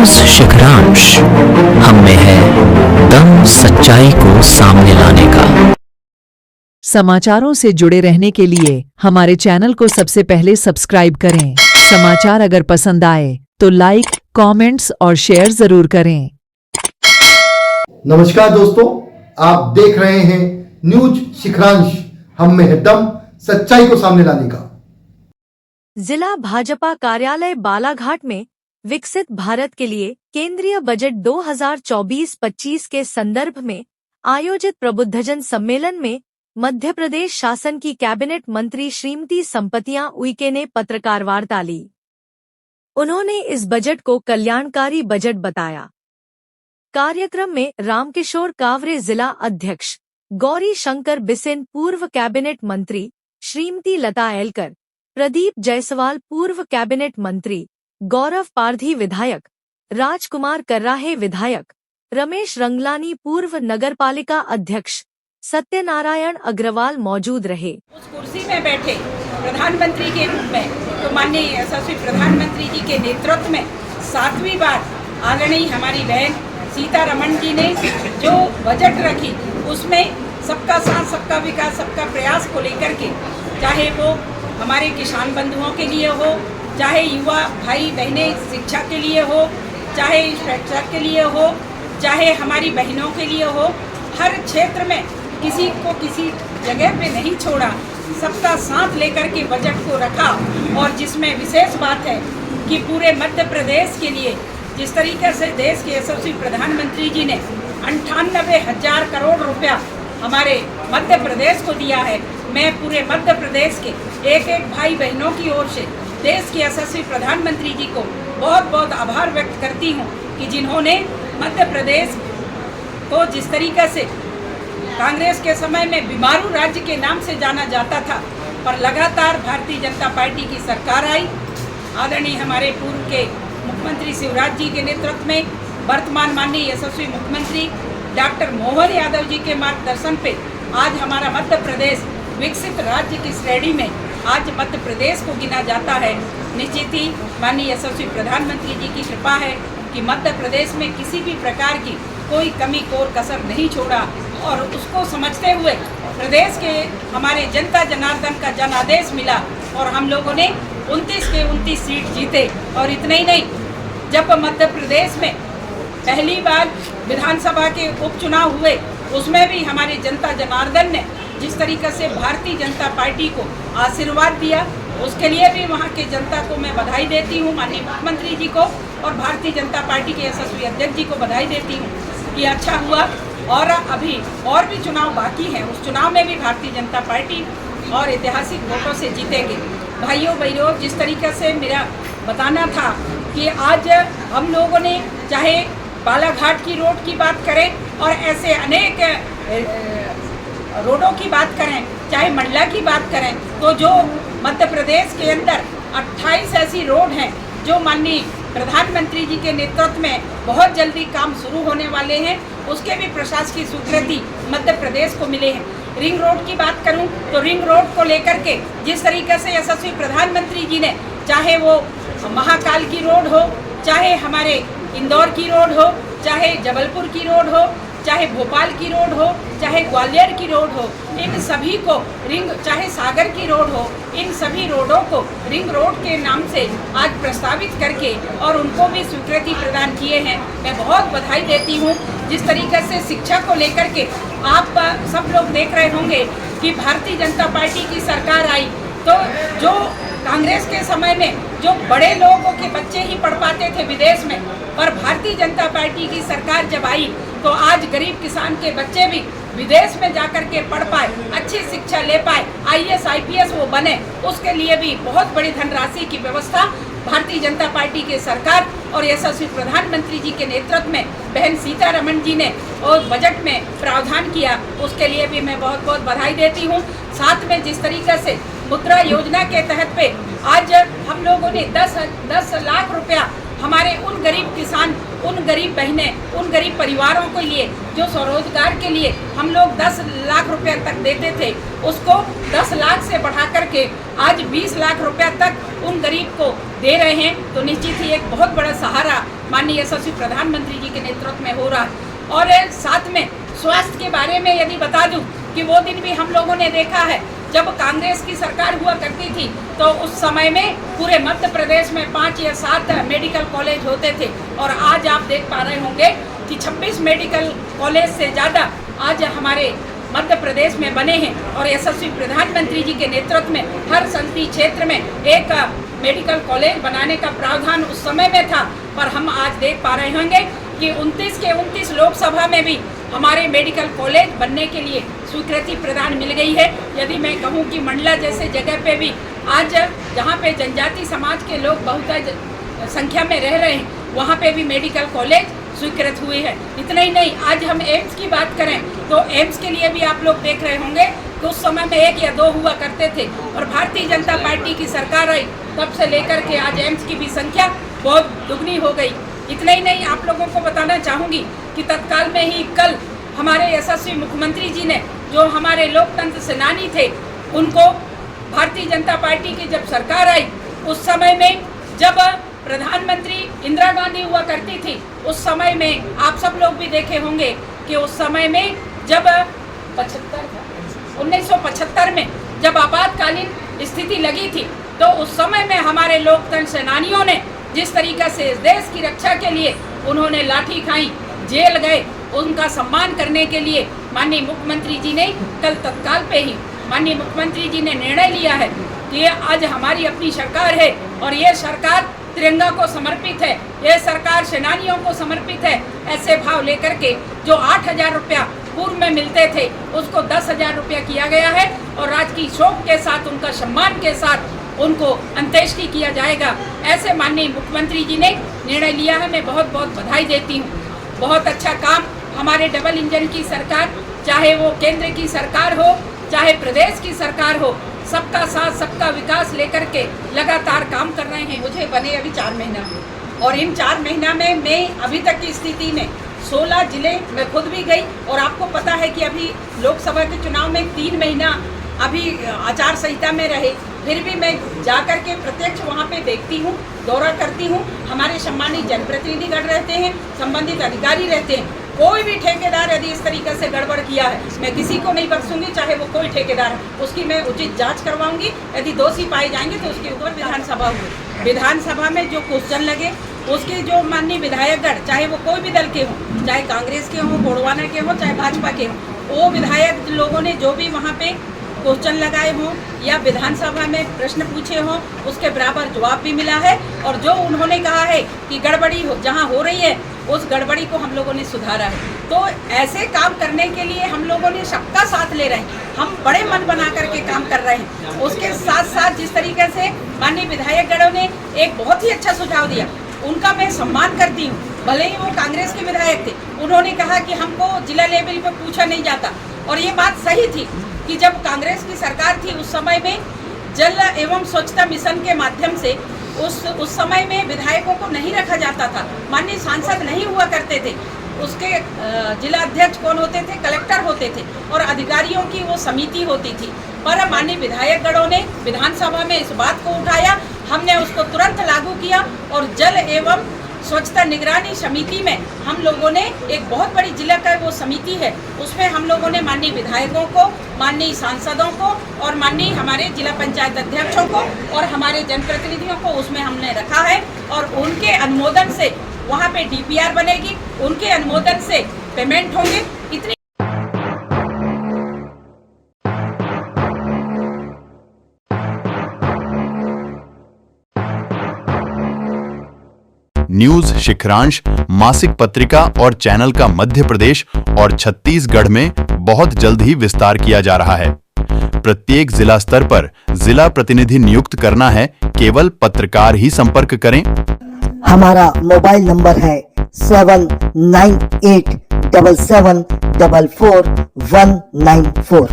News शिखरांश, हम में है दम सच्चाई को सामने लाने का। समाचारों से जुड़े रहने के लिए हमारे चैनल को सबसे पहले सब्सक्राइब करें। समाचार अगर पसंद आए तो लाइक, कमेंट्स और शेयर जरूर करें। नमस्कार दोस्तों, आप देख रहे हैं न्यूज शिखरांश, हम में है दम सच्चाई को सामने लाने का। जिला भाजपा कार्यालय बालाघाट में विकसित भारत के लिए केंद्रीय बजट 2024-25 के संदर्भ में आयोजित प्रबुद्धजन सम्मेलन में मध्य प्रदेश शासन की कैबिनेट मंत्री श्रीमती संपतिया उइके ने पत्रकार वार्ता ली। उन्होंने इस बजट को कल्याणकारी बजट बताया। कार्यक्रम में रामकिशोर कावरे जिला अध्यक्ष, गौरी शंकर बिसेन पूर्व कैबिनेट मंत्री, श्रीमती लता एलकर, प्रदीप जायसवाल पूर्व कैबिनेट मंत्री, गौरव पारधी विधायक, राजकुमार कर्राहे विधायक, रमेश रंगलानी पूर्व नगरपालिका अध्यक्ष, सत्यनारायण अग्रवाल मौजूद रहे। उस कुर्सी में बैठे प्रधानमंत्री के रूप में तो माननीय यशस्वी प्रधानमंत्री जी के नेतृत्व में 7वीं बार आदरणीय हमारी बहन सीतारमण जी ने जो बजट रखी उसमें सबका साथ, सबका विकास, सबका प्रयास को लेकर के, चाहे वो हमारे किसान बंधुओं के लिए हो, चाहे युवा भाई बहनें शिक्षा के लिए हो, चाहे इंफ्रास्ट्रक्चर के लिए हो, चाहे हमारी बहनों के लिए हो, हर क्षेत्र में किसी को किसी जगह पे नहीं छोड़ा, सबका साथ लेकर के बजट को रखा। और जिसमें विशेष बात है कि पूरे मध्य प्रदेश के लिए जिस तरीके से देश के यशस्वी प्रधानमंत्री जी ने 98,000 करोड़ रुपया हमारे मध्य प्रदेश को दिया है, मैं पूरे मध्य प्रदेश के एक एक भाई बहनों की ओर से देश के यशस्वी प्रधानमंत्री जी को बहुत बहुत आभार व्यक्त करती हूँ कि जिन्होंने मध्य प्रदेश को जिस तरीके से कांग्रेस के समय में बीमारू राज्य के नाम से जाना जाता था, पर लगातार भारतीय जनता पार्टी की सरकार आई। आदरणीय हमारे पूर्व के मुख्यमंत्री शिवराज जी के नेतृत्व में वर्तमान माननीय यशस्वी मुख्यमंत्री डॉक्टर मोहन यादव जी के मार्गदर्शन पे आज हमारा मध्य प्रदेश विकसित राज्य की श्रेणी में आज मध्य प्रदेश को गिना जाता है। निश्चित ही माननीय यशस्वी प्रधानमंत्री जी की कृपा है कि मध्य प्रदेश में किसी भी प्रकार की कोई कमी कोर कसर नहीं छोड़ा और उसको समझते हुए प्रदेश के हमारे जनता जनार्दन का जनादेश मिला और हम लोगों ने 29 के 29 सीट जीते। और इतना ही नहीं, जब मध्य प्रदेश में पहली बार विधानसभा के उपचुनाव हुए उसमें भी हमारे जनता जनार्दन ने जिस तरीके से भारतीय जनता पार्टी को आशीर्वाद दिया, उसके लिए भी वहाँ के जनता को मैं बधाई देती हूँ, माननीय मुख्यमंत्री जी को और भारतीय जनता पार्टी के यशस्वी अध्यक्ष जी को बधाई देती हूँ कि अच्छा हुआ। और अभी और भी चुनाव बाकी हैं, उस चुनाव में भी भारतीय जनता पार्टी और ऐतिहासिक वोटों से जीतेंगे। भाइयों बहनों, जिस तरीके से मेरा बताना था कि आज हम लोगों ने चाहे बालाघाट की रोड की बात करें और ऐसे अनेक रोडों की बात करें, चाहे मंडला की बात करें, तो जो मध्य प्रदेश के अंदर 28 ऐसी रोड हैं जो माननीय प्रधानमंत्री जी के नेतृत्व में बहुत जल्दी काम शुरू होने वाले हैं, उसके भी प्रशासकीय स्वीकृति मध्य प्रदेश को मिले हैं। रिंग रोड की बात करूं तो रिंग रोड को लेकर के जिस तरीके से यशस्वी प्रधानमंत्री जी ने, चाहे वो महाकाल की रोड हो, चाहे हमारे इंदौर की रोड हो, चाहे जबलपुर की रोड हो, चाहे भोपाल की रोड हो, चाहे ग्वालियर की रोड हो, इन सभी को रिंग, चाहे सागर की रोड हो, इन सभी रोडों को रिंग रोड के नाम से आज प्रस्तावित करके और उनको भी स्वीकृति प्रदान किए हैं। मैं बहुत बधाई देती हूँ। जिस तरीके से शिक्षा को लेकर के आप सब लोग देख रहे होंगे कि भारतीय जनता पार्टी की सरकार आई तो जो कांग्रेस के समय में जो बड़े लोगों के बच्चे ही पढ़ पाते थे विदेश में, पर भारतीय जनता पार्टी की सरकार जब आई तो आज गरीब किसान के बच्चे भी विदेश में जाकर के पढ़ पाए, अच्छी शिक्षा ले पाए, IAS IPS वो बने, उसके लिए भी बहुत बड़ी धनराशि की व्यवस्था भारतीय जनता पार्टी की सरकार और यशस्वी प्रधानमंत्री जी के नेतृत्व में बहन सीतारमण जी ने और बजट में प्रावधान किया, उसके लिए भी मैं बहुत बहुत बधाई देती हूँ। साथ में जिस तरीके से मुद्रा योजना के तहत पे आज हम लोगों ने 10 लाख रुपया हमारे उन गरीब किसान, उन गरीब बहनें, उन गरीब परिवारों के लिए जो स्वरोजगार के लिए हम लोग 10 लाख रुपए तक देते थे, उसको 10 लाख से बढ़ा करके आज 20 लाख रुपया तक उन गरीब को दे रहे हैं। तो निश्चित ही एक बहुत बड़ा सहारा माननीय यशस्वी प्रधानमंत्री जी के नेतृत्व में हो रहा है। और साथ में स्वास्थ्य के बारे में यदि बता दूं कि वो दिन भी हम लोगों ने देखा है जब कांग्रेस की सरकार हुआ करती थी तो उस समय में पूरे मध्य प्रदेश में 5 या 7 मेडिकल कॉलेज होते थे, और आज आप देख पा रहे होंगे कि 26 मेडिकल कॉलेज से ज़्यादा आज हमारे मध्य प्रदेश में बने हैं। और यशस्वी प्रधानमंत्री जी के नेतृत्व में हर संसदीय क्षेत्र में एक मेडिकल कॉलेज बनाने का प्रावधान उस समय में था, पर हम आज देख पा रहे होंगे कि 29 के 29 लोकसभा में भी हमारे मेडिकल कॉलेज बनने के लिए स्वीकृति प्रदान मिल गई है। यदि मैं कहूं कि मंडला जैसे जगह पे भी आज जहां पे जनजाति समाज के लोग बहुत संख्या में रह रहे हैं, वहां पे भी मेडिकल कॉलेज स्वीकृत हुए हैं। इतना ही नहीं, आज हम एम्स की बात करें तो एम्स के लिए भी आप लोग देख रहे होंगे कि उस समय में 1 या 2 हुआ करते थे, और भारतीय जनता पार्टी की सरकार आई तब से लेकर के आज एम्स की भी संख्या बहुत दुगनी हो गई। इतना ही नहीं, आप लोगों को बताना चाहूँगी कि तत्काल में ही कल हमारे यशस्वी मुख्यमंत्री जी ने, जो हमारे लोकतंत्र सेनानी थे, उनको भारतीय जनता पार्टी की जब सरकार आई उस समय में जब प्रधानमंत्री इंदिरा गांधी हुआ करती थी, उस समय में आप सब लोग भी देखे होंगे कि उस समय में जब 1975 में जब आपातकालीन स्थिति लगी थी तो उस समय में हमारे लोकतंत्र सेनानियों ने जिस तरीक़ा से देश की रक्षा के लिए उन्होंने लाठी खाई, जेल गए, उनका सम्मान करने के लिए माननीय मुख्यमंत्री जी ने कल तत्काल पे ही माननीय मुख्यमंत्री जी ने निर्णय लिया है कि ये आज हमारी अपनी सरकार है और ये सरकार तिरंगा को समर्पित है, ये सरकार सेनानियों को समर्पित है। ऐसे भाव लेकर के जो 8,000 रुपया पूर्व में मिलते थे उसको 10,000 रुपया किया गया है, और राजकीय शोक के साथ, उनका सम्मान के साथ उनको अंत्येष्टि किया जाएगा। ऐसे माननीय मुख्यमंत्री जी ने निर्णय लिया है। मैं बहुत बहुत बधाई देती हूँ। बहुत अच्छा काम हमारे डबल इंजन की सरकार, चाहे वो केंद्र की सरकार हो चाहे प्रदेश की सरकार हो, सबका साथ सबका विकास लेकर के लगातार काम कर रहे हैं। मुझे बने अभी 4 महीना हुए, और इन 4 महीना में मैं अभी तक की स्थिति में 16 जिले मैं खुद भी गई, और आपको पता है कि अभी लोकसभा के चुनाव में 3 महीना अभी आचार संहिता में रहे, फिर भी मैं जाकर के प्रत्यक्ष वहाँ पे देखती हूँ, दौरा करती हूँ। हमारे सम्मानित जनप्रतिनिधिगण रहते हैं, संबंधित अधिकारी रहते हैं। कोई भी ठेकेदार यदि इस तरीके से गड़बड़ किया है, मैं किसी को नहीं बख्शूंगी, चाहे वो कोई ठेकेदार है, उसकी मैं उचित जांच करवाऊंगी। यदि दोषी पाए जाएंगे तो उसके ऊपर विधानसभा हुई, विधानसभा में जो क्वेश्चन लगे उसके जो माननीय विधायकगण, चाहे वो कोई भी दल के हों, चाहे कांग्रेस के हों, गोड़वाना के हों, चाहे भाजपा के हों, वो विधायक लोगों ने जो भी वहाँ पे क्वेश्चन लगाए हों या विधानसभा में प्रश्न पूछे हों, उसके बराबर जवाब भी मिला है। और जो उन्होंने कहा है कि गड़बड़ी जहाँ हो रही है उस गड़बड़ी को हम लोगों ने सुधारा है। तो ऐसे काम करने के लिए हम लोगों ने सबका साथ ले रहे हैं, हम बड़े मन बना करके काम कर रहे हैं। उसके साथ साथ जिस तरीके से माननीय विधायकगणों ने एक बहुत ही अच्छा सुझाव दिया, उनका मैं सम्मान करती हूँ। भले ही वो कांग्रेस के विधायक थे, उन्होंने कहा कि हमको जिला लेवल पे पूछा नहीं जाता, और ये बात सही थी कि जब कांग्रेस की सरकार थी उस समय में जल एवं स्वच्छता मिशन के माध्यम से उस समय में विधायकों को नहीं रखा जाता था, माननीय सांसद नहीं हुआ करते थे। उसके जिला अध्यक्ष कौन होते थे? कलेक्टर होते थे, और अधिकारियों की वो समिति होती थी। पर माननीय विधायकगणों ने विधानसभा में इस बात को उठाया, हमने उसको तुरंत लागू किया, और जल एवं स्वच्छता निगरानी समिति में हम लोगों ने एक बहुत बड़ी जिला का वो समिति है, उसमें हम लोगों ने माननीय विधायकों को, माननीय सांसदों को और माननीय हमारे जिला पंचायत अध्यक्षों को और हमारे जनप्रतिनिधियों को उसमें हमने रखा है। और उनके अनुमोदन से वहाँ पे DPR बनेगी, उनके अनुमोदन से पेमेंट होंगे। इतनी न्यूज शिखरांश मासिक पत्रिका और चैनल का मध्य प्रदेश और छत्तीसगढ़ में बहुत जल्द ही विस्तार किया जा रहा है। प्रत्येक जिला स्तर पर जिला प्रतिनिधि नियुक्त करना है, केवल पत्रकार ही संपर्क करें। हमारा मोबाइल नंबर है 7987744194।